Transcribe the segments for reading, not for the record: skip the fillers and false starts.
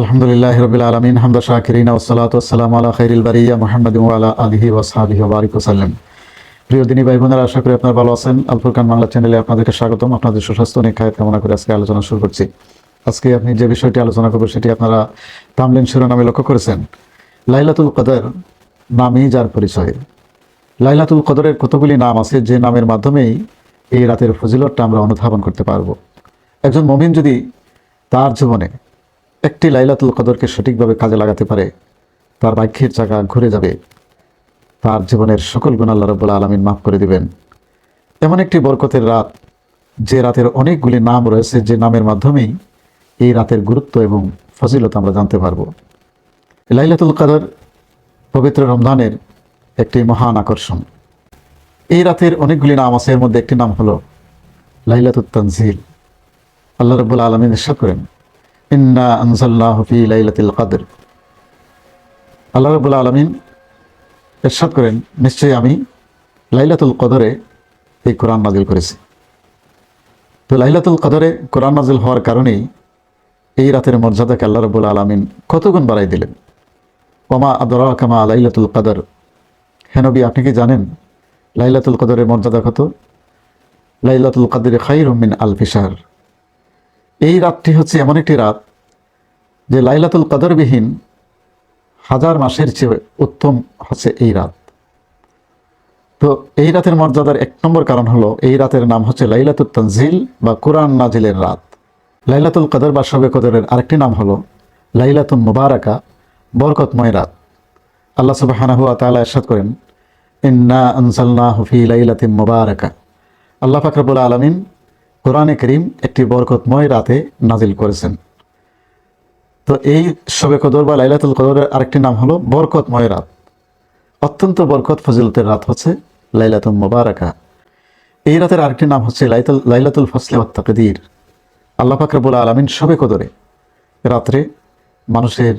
আলহামদুলিল্লাহি রাব্বিল আলামিন হামদা শাকিরিন ওয়া সালাতু ওয়াস সালামু আলা খাইরিল বারিয়া মুহাম্মাদিন ওয়া আলা আলিহি ওয়া সাহবিহি ওয়া বারিক ওয়া সাল্লাম। প্রিয় দিনী ভাই বোনেরা, আশা করি আপনারা ভালো আছেন। আল ফুরকান বাংলা চ্যানেলে আপনাদেরকে স্বাগতম। আপনাদের সুস্বাস্থ্য ও নেখায়েত কামনা করে আজকে আলোচনা শুরু করছি। আজকে আপনি যে বিষয়টি আলোচনা করবেন সেটি আপনারা তামলিন শিরোনামে লক্ষ্য করেছেন। লাইলাতুল কদর নামই যার পরিচয়। লাইলাতুল কদরের কতগুলি নাম আছে যে নামের মাধ্যমেই এই রাতের ফজিলতটা আমরা অনুধাবন করতে পারবো। একজন মুমিন যদি তার জীবনে একটি লাইলাতুল কদরকে সঠিকভাবে কাজে লাগাতে পারে, তার ভাগ্যের চাকা ঘুরে যাবে, তার জীবনের সকল গুনাহ আল্লাহ রাব্বুল আলামিন মাফ করে দিবেন। এমন একটি বরকতের রাত, যে রাতের অনেকগুলি নাম রয়েছে, যে নামের মাধ্যমেই এই রাতের গুরুত্ব এবং ফজিলত আমরা জানতে পারবো। লাইলাতুল কদর পবিত্র রমজানের একটি মহান আকর্ষণ। এই রাতের অনেকগুলি নাম আছে, এর মধ্যে একটি নাম হলো লাইলাতুত তানজিল। আল্লাহ রাব্বুল আলামিন ইরশাদ করেন, ইন্না আনজালনাহু ফি লাইলাতিল কদর। আল্লাহ রাব্বুল আলামিন ইরশাদ করেন, নিশ্চয়ই আমি লাইলাতুল কদরে এই কোরআন নাজিল করেছি। তো লাইলাতুল কদরে কোরআন নাজিল হওয়ার কারণেই এই রাতের মর্যাদাকে আল্লাহ রাব্বুল আলামিন কত গুণ বাড়াই দিলেন। ওমা আদরাকা মা লাইলাতুল কদর। হে নবী, আপনি কি জানেন লাইলাতুল কদরের মর্যাদা কত? লাইলাতুল কদরে খায়রুম মিন আলফি শাহর। এই রাতটি হচ্ছে এমন একটি রাত যে লাইলাতুল কদরবিহীন হাজার মাসের চেয়ে উত্তম হচ্ছে এই রাত। তো এই রাতের মর্যাদার এক নম্বর কারণ হলো এই রাতের নাম হচ্ছে লাইলাতুত তানজিল বা কোরআন নাজিলের রাত। লাইলাতুল কদর বা শবে কদরের আরেকটি নাম হলো লাইলাতুন মুবারাকা, বরকতময় রাত। আল্লাহ সুবহানাহু ওয়া তাআলা ইরশাদ করেন, ইন্না আনজালনাহু ফি লাইলাতিন মুবারাকা। আল্লাহ পাক রব্বুল আলামিন কোরআনে কারীম একটি বরকতময় রাতে নাজিল করেছেন। তো এই শবে কদর বা লাইলাতুল কদরের আরেকটি নাম হলো বরকতময় রাত। অত্যন্ত বরকত ফজিলতের রাত হচ্ছে লাইলাতুল মুবারাকা। এই রাতের আরেকটি নাম হচ্ছে লাইলাতুল ফজল ওয়াত তাকদীর। আল্লাহ পাক রব্বুল আলামিন শবে কদরে রাত্রে মানুষের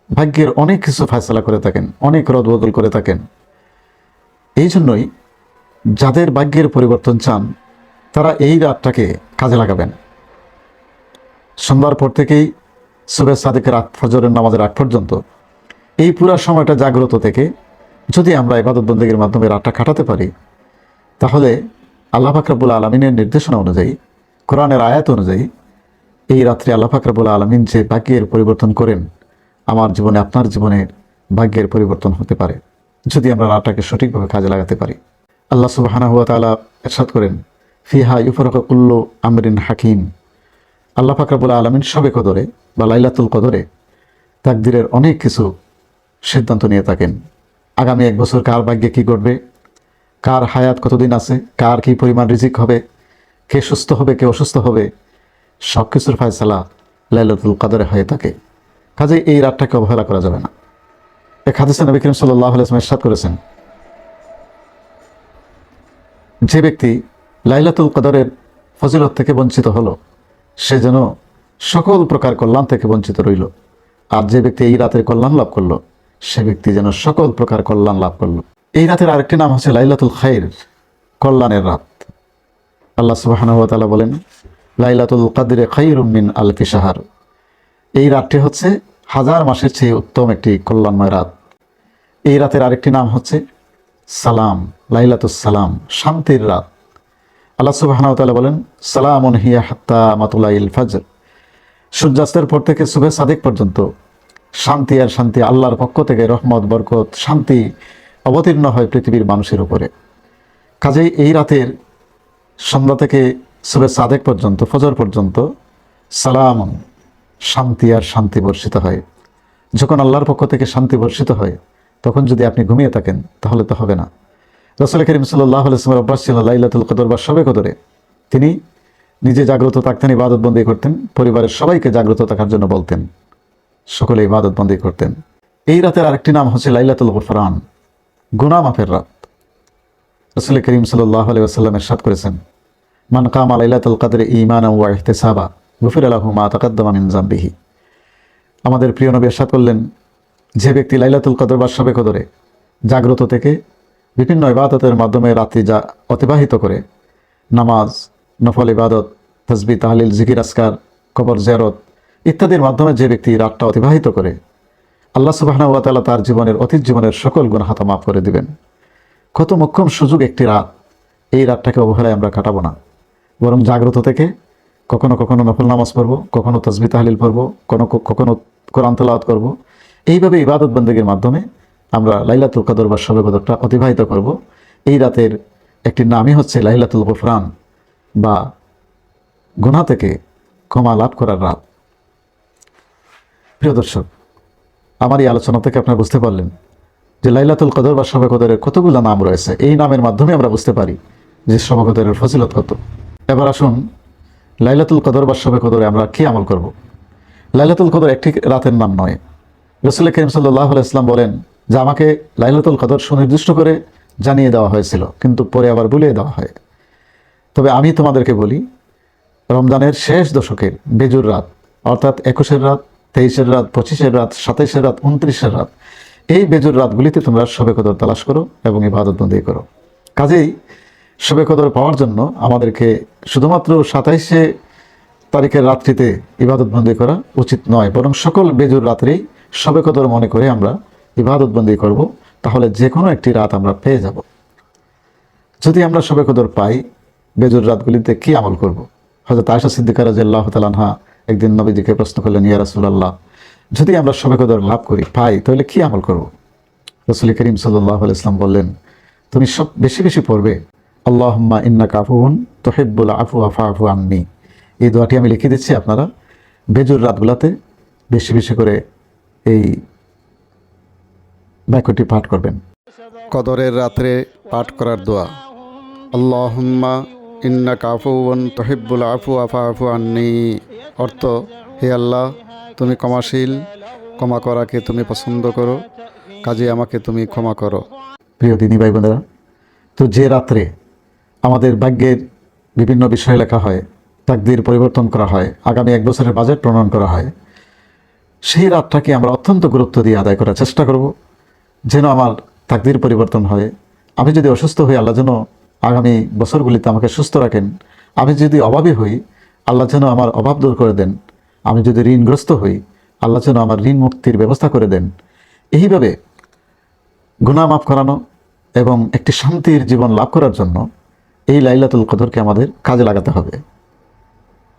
ভাগ্যের অনেক কিছু ফয়সালা করে থাকেন, অনেক রদবদল করে থাকেন। এই জন্যই যাদের ভাগ্যের পরিবর্তন চান তারা এই রাতটাকে কাজে লাগাবেন। সন্ধ্যার পর থেকেই সুবহে সাদিকের রাত, ফজরের নামাজের আগ পর্যন্ত এই পুরা সময়টা জাগ্রত থেকে যদি আমরা ইবাদত বন্দেগীর মাধ্যমে রাতটা কাটাতে পারি, তাহলে আল্লাহ পাক রব্বুল আলামিনের নির্দেশনা অনুযায়ী, কোরআনের আয়াত অনুযায়ী এই রাত্রে আল্লাহ পাক রব্বুল আলামিন যে ভাগ্যের পরিবর্তন করেন, আমার জীবনে আপনার জীবনের ভাগ্যের পরিবর্তন হতে পারে যদি আমরা রাতটাকে সঠিকভাবে কাজে লাগাতে পারি। আল্লাহ সুবহানাহু ওয়া তাআলা ইরশাদ করেন, ফিহা ইউফরাকু কুল্লু আমরিন হাকিম। আল্লাহ পাক রব্বুল আলামিন শবে কদরে বা লাইলাতুল কদরে তাকদীরের অনেক কিছু সিদ্ধান্ত নিয়ে থাকেন। আগামী এক বছর কার ভাগ্যে কী ঘটবে, কার হায়াত কতদিন আছে, কার কী পরিমাণ রিজিক হবে, কে সুস্থ হবে, কে অসুস্থ হবে, সব কিছুর ফয়সালা লাইলাতুল কদরে হয়ে থাকে। কাজে এই রাতটাকে অবহেলা করা যাবে না। এক হাদিসে নবী করিম সাল্লাল্লাহু আলাইহি ওয়াসাল্লাম ইরশাদ করেছেন, যে ব্যক্তি লাইলাতুল কদরের ফজিলত থেকে বঞ্চিত হলো, সে যেন সকল প্রকার কল্যাণ থেকে বঞ্চিত রইল। আর যে ব্যক্তি এই রাতের কল্যাণ লাভ করলো, সে ব্যক্তি যেন সকল প্রকার কল্যাণ লাভ করলো। এই রাতের আরেকটি নাম হচ্ছে লাইলাতুল খায়র, কল্যাণের রাত। আল্লাহ সুবহানাহু ওয়া তাআলা বলেন, লাইলাতুল কদরে খায়রুম মিন আলফি শাহর। এই রাতটি হচ্ছে হাজার মাসের চেয়ে উত্তম একটি কল্যাণময় রাত। এই রাতের আরেকটি নাম হচ্ছে সালাম, লাইলাতুস সালাম, শান্তির রাত। আল্লাহ সুবহানাহু ওয়া তাআলা বলেন, সালামুন হিয়া হাত্তা মাতুলাইল ফজর। সূর্যাস্তের পর থেকে সুবহে সাদিক পর্যন্ত শান্তি আর শান্তি, আল্লাহর পক্ষ থেকে রহমত, বরকত, শান্তি অবতীর্ণ হয় পৃথিবীর মানুষের উপরে। কাজেই এই রাতের সন্ধ্যা থেকে সুবহে সাদেক পর্যন্ত, ফজর পর্যন্ত সালামুন, শান্তি আর শান্তি বর্ষিত হয়। যখন আল্লাহর পক্ষ থেকে শান্তি বর্ষিত হয়, তখন যদি আপনি ঘুমিয়ে থাকেন তাহলে তো হবে না। রাসূল করিম সাল্লাল্লাহু আলাইহি ওয়াসাল্লামের অভ্যাস ছিল লাইলাতুল কদর বা শবে কদরে তিনি নিজে জাগ্রত থাকতেন, ইবাদত বন্দি করতেন, পরিবারের সবাইকে জাগ্রত থাকার জন্য বলতেন, সকলে ইবাদত বন্দি করতেন। এই রাতের আরেকটি নাম হচ্ছে লাইলাতুল গুফরান, গুনাহ মাফের রাত। রাসূল করিম সাল্লাল্লাহু আলাইহি ওয়াসাল্লাম ইরশাদ করেছেন, মান কামা লাইলাতুল কদরে ঈমানান ওয়া ইহতিসাবা গুফিরা লাহু মা তাকাদ্দামা মিন যামবিহি। আমাদের প্রিয় নবী ইরশাদ করলেন, যে ব্যক্তি লাইলাতুল কদর বা শবে কদরে জাগ্রত থেকে বিভিন্ন ইবাদতের মাধ্যমে রাত্রি যা অতিবাহিত করে, নামাজ, নফল ইবাদত, তাসবিহ, তাহলিল, জিকির, আসকার, কবর জিয়ারত, ইত্যাদির মাধ্যমে যে ব্যক্তি রাতটা অতিবাহিত করে, আল্লাহ সুবহানাহু ওয়া তাআলা তার জীবনের অতীত জীবনের সকল গুনাহ খাতা মাফ করে দিবেন। কত মোক্ষম সুযোগ একটি রাত, এই রাতটাকে অবহেলায় আমরা কাটাবো না, বরং জাগ্রত থেকে কখনো কখনো নফল নামাজ পড়বো, কখনো তাসবিহ তাহলিল পড়বো, কখনো কোরআন তেলাওয়াত করবো। এইভাবে ইবাদত বন্দেগীর মাধ্যমে আমরা লাইলাতুল কদর বা শবে কদরটা অতিবাহিত করব। এই রাতের একটি নামই হচ্ছে লাইলাতুল গুফরান বা গুনাহ থেকে ক্ষমা লাভ করার রাত। প্রিয় দর্শক, আমার এই আলোচনা থেকে আপনারা বুঝতে পারলেন যে লাইলাতুল কদর বা শবে কদরের কতগুলো নাম রয়েছে। এই নামের মাধ্যমে আমরা বুঝতে পারি যে শবে কদরের ফজিলত কত। এবার আসুন লাইলাতুল কদর বা শবে কদরে আমরা কি আমল করব। লাইলাতুল কদর একটি রাতের নাম নয়। রাসূল করিম সাল্লাল্লাহু আলাইহি ওয়াসাল্লাম বলেন যে আমাকে লাইলাতুল কদর সুনির্দিষ্ট করে জানিয়ে দেওয়া হয়েছিল, কিন্তু পরে আবার ভুলিয়ে দেওয়া হয়। তবে আমি তোমাদেরকে বলি, রমজানের শেষ দশকের বেজুর রাত, অর্থাৎ 21-এর রাত, 23-এর রাত, 25-এর রাত, 27-এর রাত, 29-এর রাত, এই বেজুর রাতগুলিতে তোমরা শবে কদর তালাশ করো এবং ইবাদত বন্দেগী করো। কাজেই শবে কদর পাওয়ার জন্য আমাদেরকে শুধুমাত্র 27 তারিখের রাত্রিতে ইবাদত বন্দেগী করা উচিত নয়, বরং সকল বেজুর রাত্রেই শবে কদর মনে করে আমরা ইবাদত বন্দেগী করব। তাহলে যে কোনো একটি রাত আমরা পেয়ে যাব। যদি আমরা শবে কদর পাই, বেজুর রাতগুলিতে কি আমল করব? হযরত আয়েশা সিদ্দিকা রাদিয়াল্লাহু তাআলা আনহা একদিন নবীজিকে প্রশ্ন করলেন, ইয়া রাসূলুল্লাহ, যদি আমরা শবে কদর লাভ করি, পাই, তাহলে কি আমল করব? রাসূল করিম সাল্লাল্লাহু আলাইহি ওয়াসাল্লাম বললেন, তুমি সব বেশি বেশি পড়বে আল্লাহুম্মা ইন্নাকা আফুউন তুহিব্বুল আফওয়া ফা'ফু আন্নী। এই দোয়াটি আমি লিখে দিচ্ছি, আপনারা বেজুর রাতগুলোতে বেশি বেশি করে এই বাক্যটি পাঠ করবেন। কদরের রাত্রে পাঠ করার দোয়া, আল্লাহুম্মা ইন্নাকা আফুউন তুহিব্বুল আফওয়া ফা'ফু আন্নী। অর্থ, হে আল্লাহ, তুমি ক্ষমাশীল, ক্ষমা করাকে তুমি পছন্দ করো, কাজে আমাকে তুমি ক্ষমা করো। প্রিয় দিনী ভাই বোনেরা, তো যে রাত্রে আমাদের ভাগ্যের বিভিন্ন বিষয় লেখা হয়, তাকদীর পরিবর্তন করা হয়, আগামী 1 বছরের বাজেট প্রণয়ন করা হয়, সেই রাতটাকে আমরা অত্যন্ত গুরুত্ব দিয়ে আদায় করার চেষ্টা করব, যেন আমার তাকদীর পরিবর্তন হয়। আমি যদি অসুস্থ হই, আল্লাহ যেন আগামী বছরগুলিতে আমাকে সুস্থ রাখেন। আমি যদি অভাবী হই, আল্লাহ যেন আমার অভাব দূর করে দেন। আমি যদি ঋণগ্রস্ত হই, আল্লাহ যেন আমার ঋণ মুক্তির ব্যবস্থা করে দেন। এইভাবে গুনাহ মাফ করানো এবং একটি শান্তির জীবন লাভ করার জন্য এই লাইলাতুল কদরকে আমাদের কাজে লাগাতে হবে।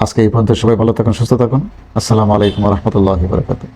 আজকে এই পর্যন্ত, সবাই ভালো থাকুন, সুস্থ থাকুন। আসসালামু আলাইকুম ওয়া রাহমাতুল্লাহি ওয়া বারাকাতুহু।